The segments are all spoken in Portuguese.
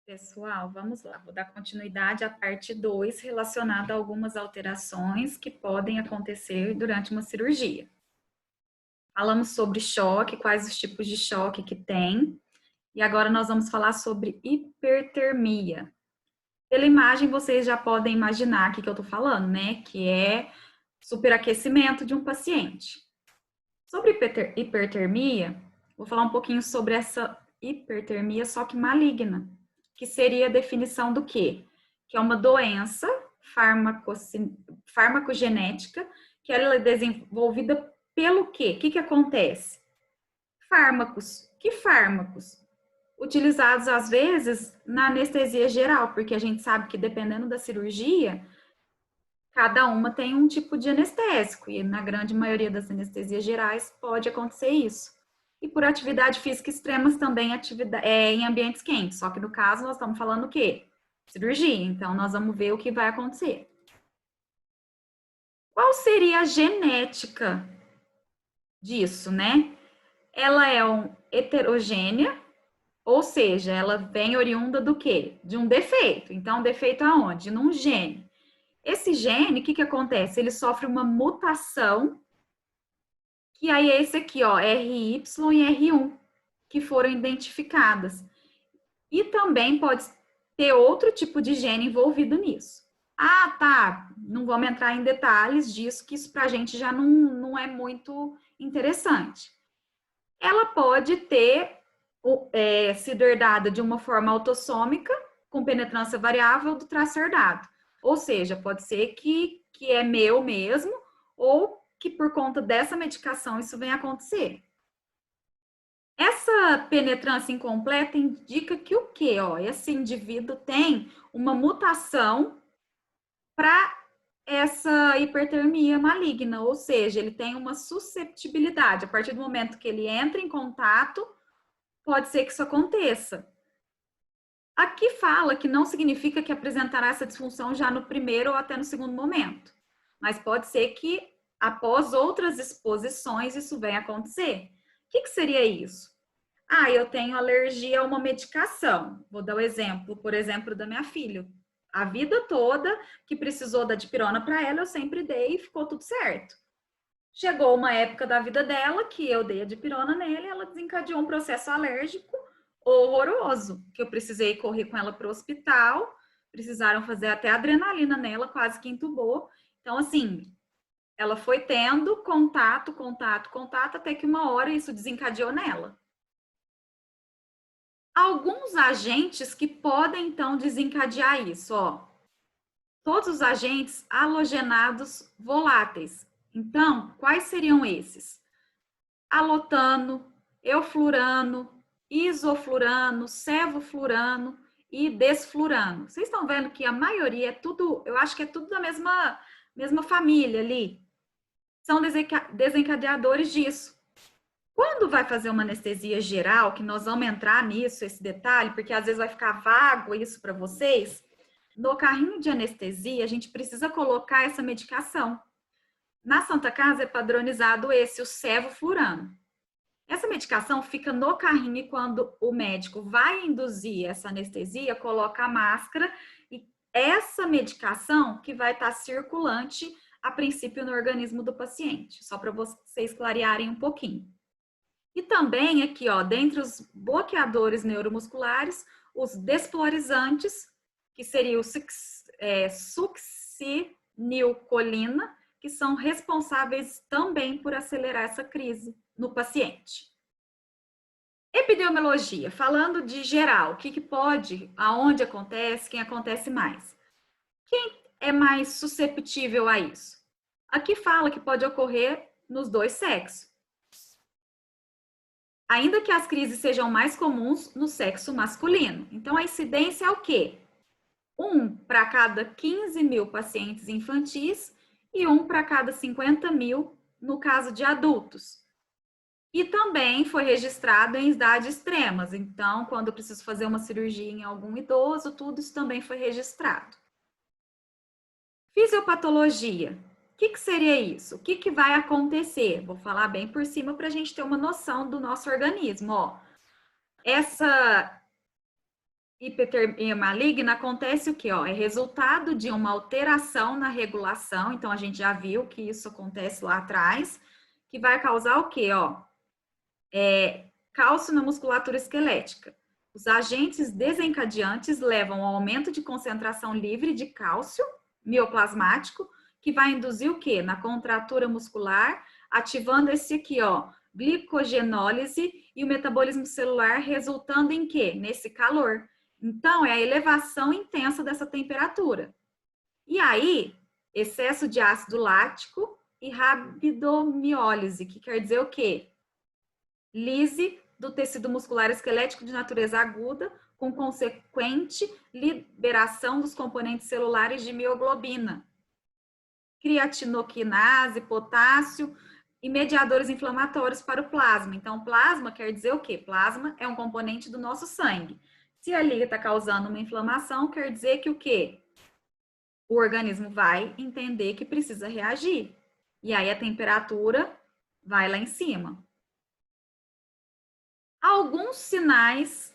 Pessoal, vamos lá. Vou dar continuidade à parte 2, relacionada a algumas alterações que podem acontecer durante uma cirurgia. Falamos sobre choque, quais os tipos de choque que tem, e agora nós vamos falar sobre hipertermia. Pela imagem, vocês já podem imaginar o que eu estou falando, né? Que é superaquecimento de um paciente. Sobre hipertermia, vou falar um pouquinho sobre essa hipertermia, só que maligna, que seria a definição do quê? Que é uma doença farmacogenética, que ela é desenvolvida pelo quê? O que acontece? Fármacos. Que fármacos? Utilizados, às vezes, na anestesia geral, porque a gente sabe que, dependendo da cirurgia, cada uma tem um tipo de anestésico, e na grande maioria das anestesias gerais pode acontecer isso. E por atividade física extremas também em ambientes quentes, só que no caso nós estamos falando o quê? Cirurgia, então nós vamos ver o que vai acontecer. Qual seria a genética disso, né? Ela é heterogênea, ou seja, ela vem oriunda do quê? De um defeito. Então, defeito aonde? Num gene. Esse gene, o que acontece? Ele sofre uma mutação, que aí é esse aqui, ó, RY e R1, que foram identificadas. E também pode ter outro tipo de gene envolvido nisso. Ah, tá, não vamos entrar em detalhes disso, que isso pra gente já não é muito interessante. Ela pode ter sido herdada de uma forma autossômica, com penetrância variável do traço herdado. Ou seja, pode ser que é meu mesmo, ou que por conta dessa medicação isso venha a acontecer. Essa penetrância incompleta indica que o quê? Ó, esse indivíduo tem uma mutação para essa hipertermia maligna, ou seja, ele tem uma susceptibilidade. A partir do momento que ele entra em contato, pode ser que isso aconteça. Aqui fala que não significa que apresentará essa disfunção já no primeiro ou até no segundo momento, mas pode ser que após outras exposições isso venha a acontecer. O que seria isso? Ah, eu tenho alergia a uma medicação. Vou dar o exemplo, por exemplo, da minha filha. A vida toda que precisou da dipirona para ela, eu sempre dei e ficou tudo certo. Chegou uma época da vida dela que eu dei a dipirona nele e ela desencadeou um processo alérgico horroroso, que eu precisei correr com ela para o hospital, precisaram fazer até adrenalina nela, quase que entubou. Então, assim, ela foi tendo contato, até que uma hora isso desencadeou nela. Alguns agentes que podem, então, desencadear isso, ó. Todos os agentes halogenados voláteis. Então, quais seriam esses? Alotano, euflurano, isoflurano, sevoflurano e desflurano. Vocês estão vendo que a maioria é tudo, eu acho que é tudo da mesma família ali. São desencadeadores disso. Quando vai fazer uma anestesia geral, que nós vamos entrar nisso, esse detalhe, porque às vezes vai ficar vago isso para vocês, no carrinho de anestesia, a gente precisa colocar essa medicação. Na Santa Casa é padronizado esse, o sevoflurano. Essa medicação fica no carrinho e quando o médico vai induzir essa anestesia, coloca a máscara e essa medicação que vai estar circulante a princípio no organismo do paciente, só para vocês clarearem um pouquinho. E também aqui, ó, dentre os bloqueadores neuromusculares, os despolarizantes, que seria o succinilcolina, que são responsáveis também por acelerar essa crise no paciente. Epidemiologia, falando de geral, o que pode, aonde acontece, quem acontece mais. Quem é mais susceptível a isso? Aqui fala que pode ocorrer nos dois sexos. Ainda que as crises sejam mais comuns no sexo masculino. Então, a incidência é o quê? 1 para cada 15 mil pacientes infantis e 1 para cada 50 mil no caso de adultos. E também foi registrado em idades extremas. Então, quando eu preciso fazer uma cirurgia em algum idoso, tudo isso também foi registrado. Fisiopatologia. O que seria isso? O que vai acontecer? Vou falar bem por cima para a gente ter uma noção do nosso organismo. Ó, hipertermia maligna acontece o quê? Ó, é resultado de uma alteração na regulação, então a gente já viu que isso acontece lá atrás, que vai causar o quê? Ó, cálcio na musculatura esquelética. Os agentes desencadeantes levam ao aumento de concentração livre de cálcio mioplasmático, que vai induzir o quê? Na contratura muscular, ativando esse aqui, ó, glicogenólise e o metabolismo celular, resultando em quê? Nesse calor. Então, é a elevação intensa dessa temperatura. E aí, excesso de ácido lático e rabidomiólise, que quer dizer o quê? Lise do tecido muscular esquelético de natureza aguda, com consequente liberação dos componentes celulares de mioglobina, creatinoquinase, potássio e mediadores inflamatórios para o plasma. Então, plasma quer dizer o quê? Plasma é um componente do nosso sangue. Se ali está causando uma inflamação, quer dizer que o quê? O organismo vai entender que precisa reagir. E aí a temperatura vai lá em cima. Alguns sinais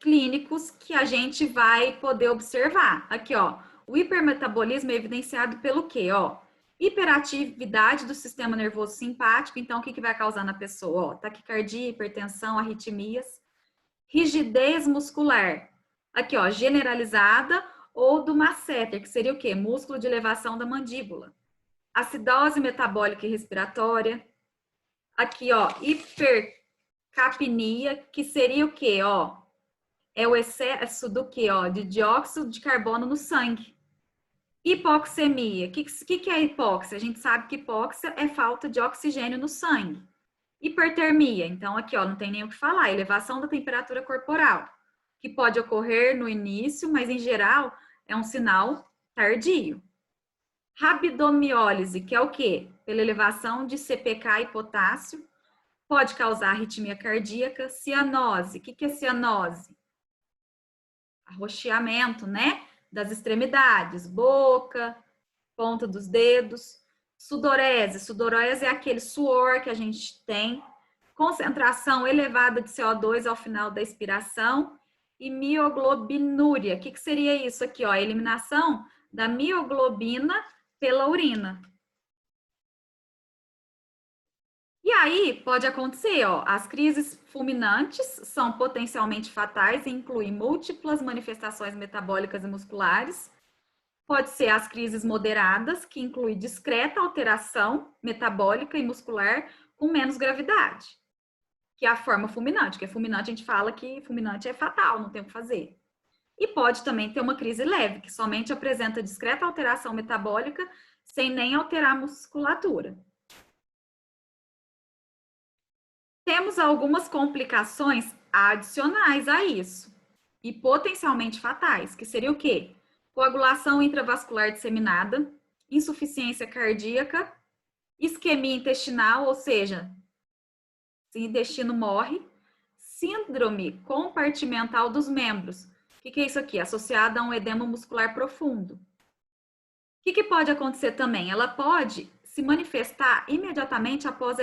clínicos que a gente vai poder observar. Aqui, ó, o hipermetabolismo é evidenciado pelo quê? Ó, hiperatividade do sistema nervoso simpático. Então, o que vai causar na pessoa? Ó, taquicardia, hipertensão, arritmias. Rigidez muscular. Aqui, ó, generalizada ou do masseter, que seria o quê? Músculo de elevação da mandíbula. Acidose metabólica e respiratória. Aqui, ó, hipercapnia, que seria o quê? Ó, é o excesso do quê? Ó, de dióxido de carbono no sangue. Hipoxemia. O que é hipóxia? A gente sabe que hipóxia é falta de oxigênio no sangue. Hipertermia. Então, aqui, ó, não tem nem o que falar. Elevação da temperatura corporal, que pode ocorrer no início, mas em geral é um sinal tardio. Rabidomiólise, que é o quê? Pela elevação de CPK e potássio, pode causar arritmia cardíaca. Cianose. O que é cianose? Arroxeamento, né? Das extremidades, boca, ponta dos dedos. Sudorese. Sudorese é aquele suor que a gente tem. Concentração elevada de CO2 ao final da expiração. E mioglobinúria. O que seria isso aqui? Ó? A eliminação da mioglobina pela urina. E aí pode acontecer, ó, as crises fulminantes são potencialmente fatais e incluem múltiplas manifestações metabólicas e musculares. Pode ser as crises moderadas, que inclui discreta alteração metabólica e muscular com menos gravidade, que é a forma fulminante, que é fulminante, a gente fala que fulminante é fatal, não tem o que fazer. E pode também ter uma crise leve, que somente apresenta discreta alteração metabólica sem nem alterar a musculatura. Temos algumas complicações adicionais a isso e potencialmente fatais, que seria o quê? Coagulação intravascular disseminada, insuficiência cardíaca, isquemia intestinal, ou seja, se o intestino morre, síndrome compartimental dos membros. O que é isso aqui? Associada a um edema muscular profundo. O que pode acontecer também? Ela pode se manifestar imediatamente após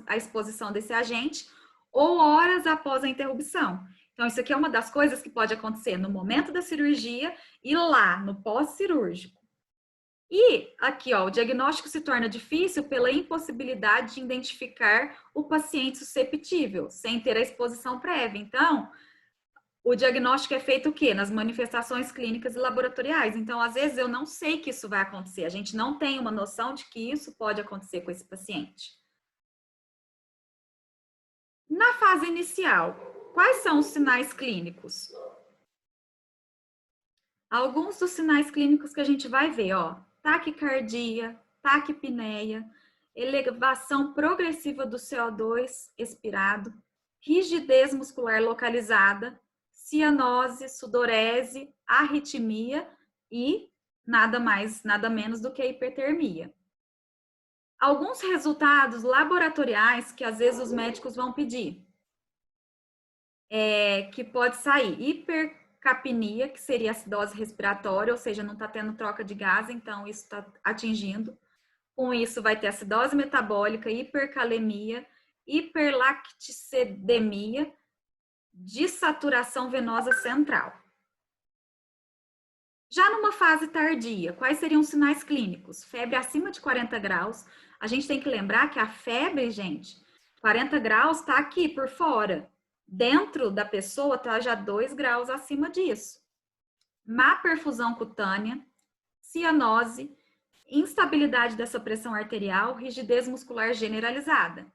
a exposição desse agente ou horas após a interrupção. Então, isso aqui é uma das coisas que pode acontecer no momento da cirurgia e lá, no pós-cirúrgico. E aqui, ó, o diagnóstico se torna difícil pela impossibilidade de identificar o paciente susceptível, sem ter a exposição prévia. Então, o diagnóstico é feito o quê? Nas manifestações clínicas e laboratoriais. Então, às vezes, eu não sei que isso vai acontecer. A gente não tem uma noção de que isso pode acontecer com esse paciente. Na fase inicial, quais são os sinais clínicos? Alguns dos sinais clínicos que a gente vai ver, ó. Taquicardia, taquipneia, elevação progressiva do CO2 expirado, rigidez muscular localizada, cianose, sudorese, arritmia e nada mais, nada menos do que a hipertermia. Alguns resultados laboratoriais que às vezes os médicos vão pedir, que pode sair hipercapnia, que seria acidose respiratória, ou seja, não está tendo troca de gás, então isso está atingindo. Com isso vai ter acidose metabólica, hipercalemia, hiperlacticemia, dessaturação venosa central. Já numa fase tardia, quais seriam os sinais clínicos? Febre acima de 40 graus. A gente tem que lembrar que a febre, gente, 40 graus está aqui por fora. Dentro da pessoa está já 2 graus acima disso. Má perfusão cutânea, cianose, instabilidade dessa pressão arterial, rigidez muscular generalizada.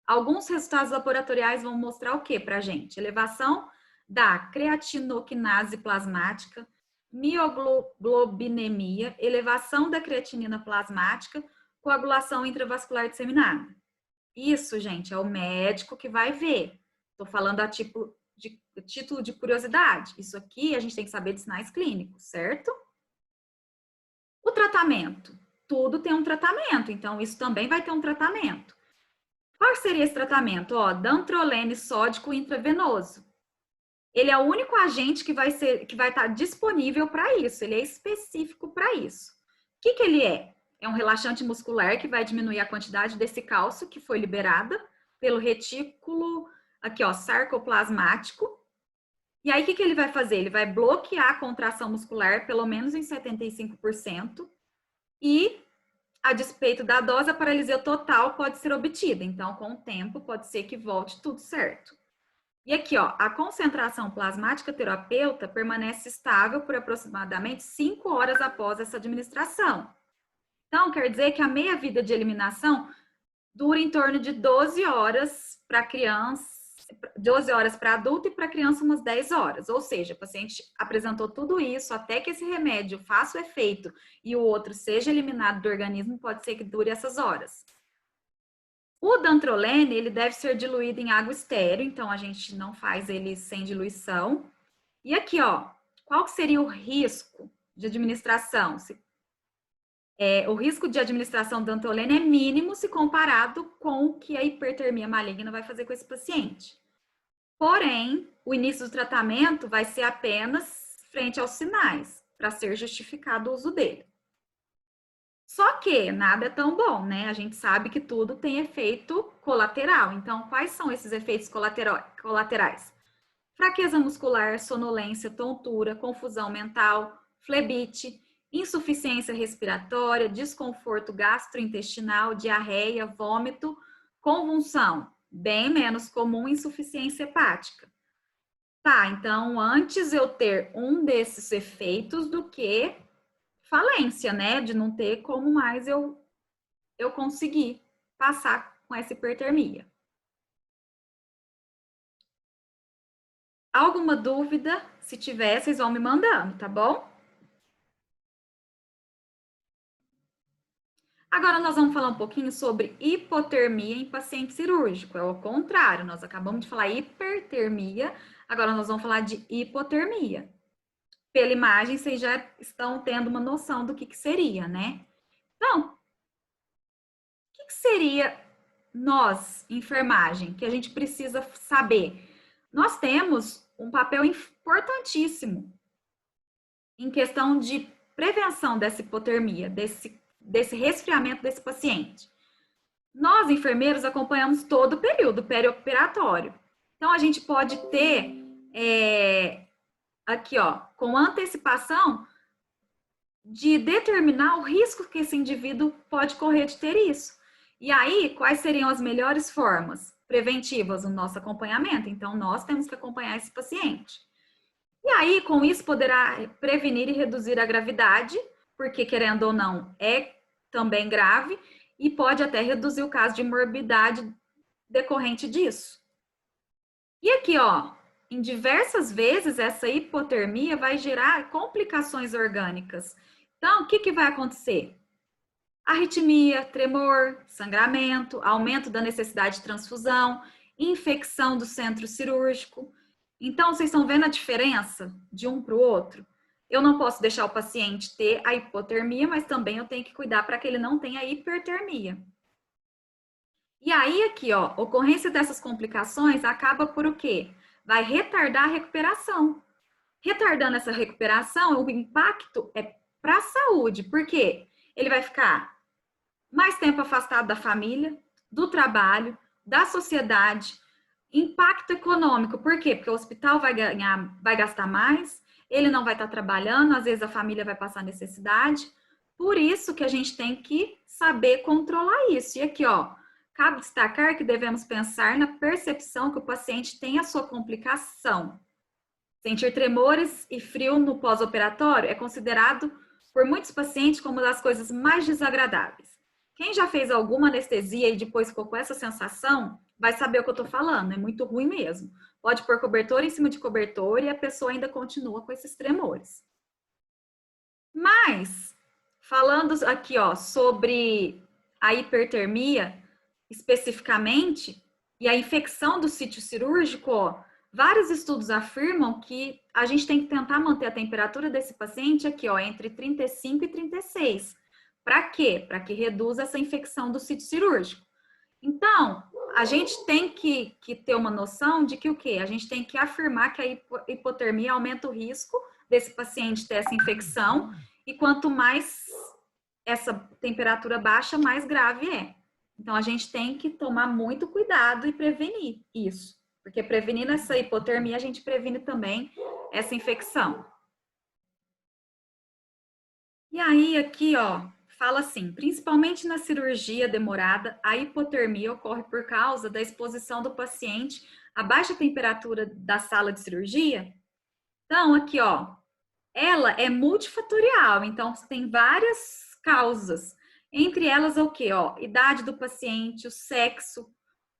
Alguns resultados laboratoriais vão mostrar o que para a gente? Elevação da creatinoquinase plasmática, mioglobinemia, elevação da creatinina plasmática, coagulação intravascular disseminada. Isso, gente, é o médico que vai ver. Estou falando a título de curiosidade. Isso aqui a gente tem que saber de sinais clínicos, certo? O tratamento. Tudo tem um tratamento, então isso também vai ter um tratamento. Qual seria esse tratamento? Ó, dantrolene sódico intravenoso. Ele é o único agente que vai estar disponível para isso. Ele é específico para isso. O que ele é? É um relaxante muscular que vai diminuir a quantidade desse cálcio que foi liberada pelo retículo aqui, ó, sarcoplasmático. E aí, o que ele vai fazer? Ele vai bloquear a contração muscular, pelo menos em 75%, e, a despeito da dose, a paralisia total pode ser obtida. Então, com o tempo, pode ser que volte tudo certo. E aqui, ó, a concentração plasmática terapeuta permanece estável por aproximadamente 5 horas após essa administração. Então, quer dizer que a meia-vida de eliminação dura em torno de 12 horas para criança, 12 horas para adulto e para criança umas 10 horas. Ou seja, o paciente apresentou tudo isso até que esse remédio faça o efeito e o outro seja eliminado do organismo, pode ser que dure essas horas. O dantrolene, ele deve ser diluído em água estéril, então a gente não faz ele sem diluição. E aqui, ó, qual seria o risco de administração? O risco de administração do dantrolene é mínimo se comparado com o que a hipertermia maligna vai fazer com esse paciente. Porém, o início do tratamento vai ser apenas frente aos sinais, para ser justificado o uso dele. Só que nada é tão bom, né? A gente sabe que tudo tem efeito colateral. Então, quais são esses efeitos colaterais? Fraqueza muscular, sonolência, tontura, confusão mental, flebite, insuficiência respiratória, desconforto gastrointestinal, diarreia, vômito, convulsão. Bem menos comum insuficiência hepática. Tá, então antes eu ter um desses efeitos do que falência, né? De não ter como mais eu conseguir passar com essa hipertermia. Alguma dúvida? Se tiver, vocês vão me mandando, tá bom? Agora nós vamos falar um pouquinho sobre hipotermia em paciente cirúrgico. É o contrário, nós acabamos de falar hipertermia, agora nós vamos falar de hipotermia. Pela imagem, vocês já estão tendo uma noção do que seria, né? Então, o que seria nós, enfermagem, que a gente precisa saber? Nós temos um papel importantíssimo em questão de prevenção dessa hipotermia, desse resfriamento desse paciente. Nós, enfermeiros, acompanhamos todo o período perioperatório. Então, a gente pode ter, aqui, ó, com antecipação, de determinar o risco que esse indivíduo pode correr de ter isso. E aí, quais seriam as melhores formas preventivas no nosso acompanhamento? Então, nós temos que acompanhar esse paciente. E aí, com isso, poderá prevenir e reduzir a gravidade, porque, querendo ou não, é também grave, e pode até reduzir o caso de morbidade decorrente disso. E aqui, ó, em diversas vezes, essa hipotermia vai gerar complicações orgânicas. Então, o que vai acontecer? Arritmia, tremor, sangramento, aumento da necessidade de transfusão, infecção do centro cirúrgico. Então, vocês estão vendo a diferença de um para o outro? Eu não posso deixar o paciente ter a hipotermia, mas também eu tenho que cuidar para que ele não tenha hipertermia. E aí, aqui, ó, ocorrência dessas complicações acaba por o quê? Vai retardar a recuperação. Retardando essa recuperação, o impacto é para a saúde. Por quê? Ele vai ficar mais tempo afastado da família, do trabalho, da sociedade. Impacto econômico, por quê? Porque o hospital vai gastar mais, ele não vai estar trabalhando, às vezes a família vai passar necessidade. Por isso que a gente tem que saber controlar isso. E aqui, ó, cabe destacar que devemos pensar na percepção que o paciente tem a sua complicação. Sentir tremores e frio no pós-operatório é considerado por muitos pacientes como uma das coisas mais desagradáveis. Quem já fez alguma anestesia e depois ficou com essa sensação, vai saber o que eu estou falando, é muito ruim mesmo. Pode pôr cobertor em cima de cobertor e a pessoa ainda continua com esses tremores. Mas, falando aqui, ó, sobre a hipertermia, especificamente, e a infecção do sítio cirúrgico, ó, vários estudos afirmam que a gente tem que tentar manter a temperatura desse paciente aqui, ó, entre 35 e 36. Para quê? Para que reduza essa infecção do sítio cirúrgico. Então, a gente tem que ter uma noção de que o quê? A gente tem que afirmar que a hipotermia aumenta o risco desse paciente ter essa infecção, e quanto mais essa temperatura baixa, mais grave é. Então, a gente tem que tomar muito cuidado e prevenir isso, porque prevenindo essa hipotermia, a gente previne também essa infecção. E aí, aqui, ó, fala assim, principalmente na cirurgia demorada, a hipotermia ocorre por causa da exposição do paciente à baixa temperatura da sala de cirurgia. Então, aqui, ó, ela é multifatorial, então tem várias causas. Entre elas, o quê? Ó, idade do paciente, o sexo,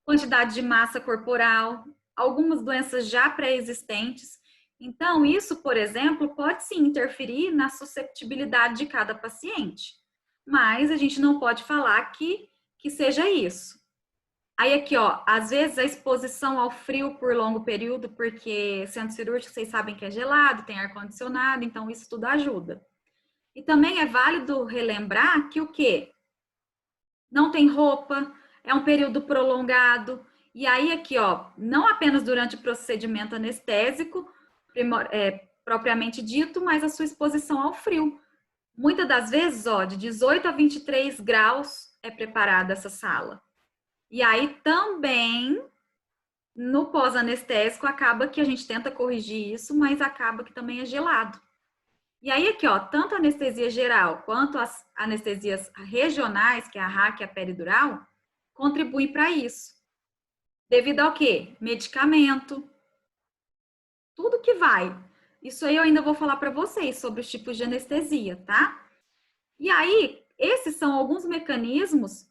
quantidade de massa corporal, algumas doenças já pré-existentes. Então, isso, por exemplo, pode sim interferir na susceptibilidade de cada paciente, mas a gente não pode falar que seja isso. Aí aqui, ó, às vezes a exposição ao frio por longo período, porque centro cirúrgico, vocês sabem que é gelado, tem ar-condicionado, então isso tudo ajuda. E também é válido relembrar que o quê? Não tem roupa, é um período prolongado, e aí aqui, ó, não apenas durante o procedimento anestésico, propriamente dito, mas a sua exposição ao frio. Muitas das vezes, ó, de 18 a 23 graus é preparada essa sala. E aí também, no pós-anestésico, acaba que a gente tenta corrigir isso, mas acaba que também é gelado. E aí aqui, ó, tanto a anestesia geral quanto as anestesias regionais, que é a RAC e a peridural, contribuem para isso. Devido ao quê? Medicamento, tudo que vai. Isso aí eu ainda vou falar para vocês sobre os tipos de anestesia, tá? E aí, esses são alguns mecanismos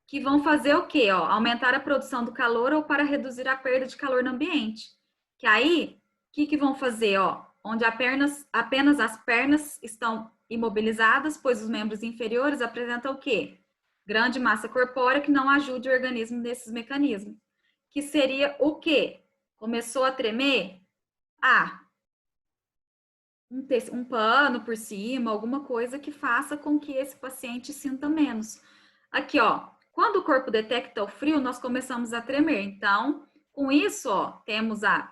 que vão fazer o quê? Ó, aumentar a produção do calor ou para reduzir a perda de calor no ambiente. Que aí, o que vão fazer? Ó, onde apenas as pernas estão imobilizadas, pois os membros inferiores apresentam o quê? Grande massa corpórea que não ajude o organismo nesses mecanismos. Que seria o quê? Começou a tremer? Ah, um pano por cima, alguma coisa que faça com que esse paciente sinta menos. Aqui, ó, quando o corpo detecta o frio, nós começamos a tremer. Então, com isso, ó, temos a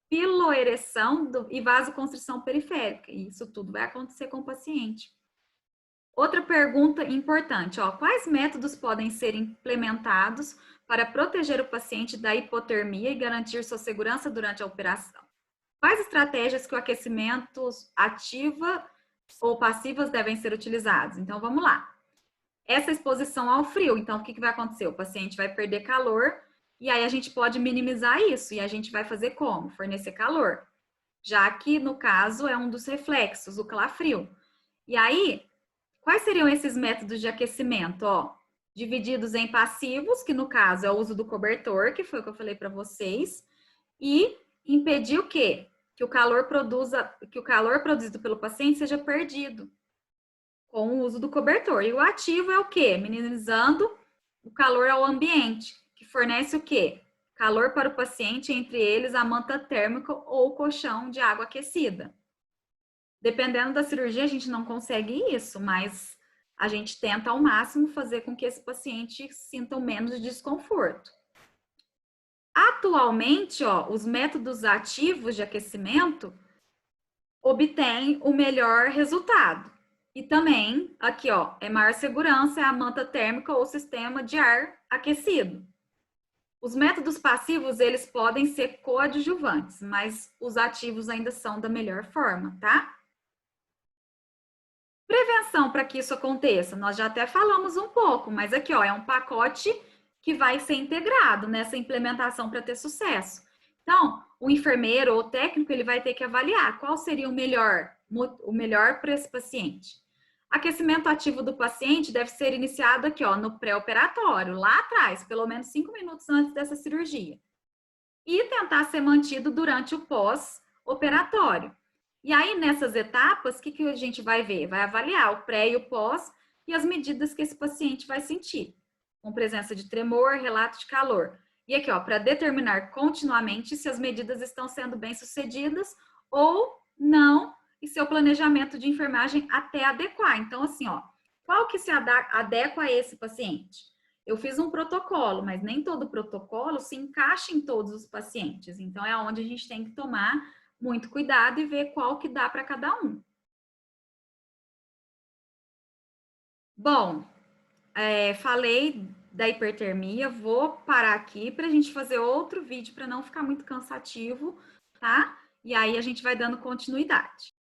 piloereção e vasoconstrição periférica. E isso tudo vai acontecer com o paciente. Outra pergunta importante, ó, quais métodos podem ser implementados para proteger o paciente da hipotermia e garantir sua segurança durante a operação? Quais estratégias que o aquecimento ativa ou passivas devem ser utilizados? Então, vamos lá. Essa exposição ao frio, então, o que vai acontecer? O paciente vai perder calor e aí a gente pode minimizar isso. E a gente vai fazer como? Fornecer calor. Já que, no caso, é um dos reflexos, o calafrio. E aí, quais seriam esses métodos de aquecimento? Ó, divididos em passivos, que no caso é o uso do cobertor, que foi o que eu falei para vocês, e impedir o quê? Que o calor produzido pelo paciente seja perdido com o uso do cobertor. E o ativo é o quê? Minimizando o calor ao ambiente, que fornece o quê? Calor para o paciente, entre eles a manta térmica ou o colchão de água aquecida. Dependendo da cirurgia, a gente não consegue isso, mas a gente tenta ao máximo fazer com que esse paciente sinta menos desconforto. Atualmente, ó, os métodos ativos de aquecimento obtêm o melhor resultado. E também, aqui, ó, é maior segurança, é a manta térmica ou sistema de ar aquecido. Os métodos passivos, eles podem ser coadjuvantes, mas os ativos ainda são da melhor forma, tá? Prevenção para que isso aconteça, nós já até falamos um pouco, mas aqui, ó, é um pacote que vai ser integrado nessa implementação para ter sucesso. Então, o enfermeiro ou o técnico, ele vai ter que avaliar qual seria o melhor para esse paciente. Aquecimento ativo do paciente deve ser iniciado aqui, ó, no pré-operatório, lá atrás, pelo menos 5 minutos antes dessa cirurgia. E tentar ser mantido durante o pós-operatório. E aí, nessas etapas, o que a gente vai ver? Vai avaliar o pré e o pós e as medidas que esse paciente vai sentir, com presença de tremor, relato de calor. E aqui, ó, para determinar continuamente se as medidas estão sendo bem sucedidas ou não, e seu planejamento de enfermagem até adequar. Então, assim, ó, qual que se adequa a esse paciente? Eu fiz um protocolo, mas nem todo protocolo se encaixa em todos os pacientes. Então, é onde a gente tem que tomar muito cuidado e ver qual que dá para cada um. Bom, falei da hipertermia, vou parar aqui para a gente fazer outro vídeo para não ficar muito cansativo, tá? E aí a gente vai dando continuidade.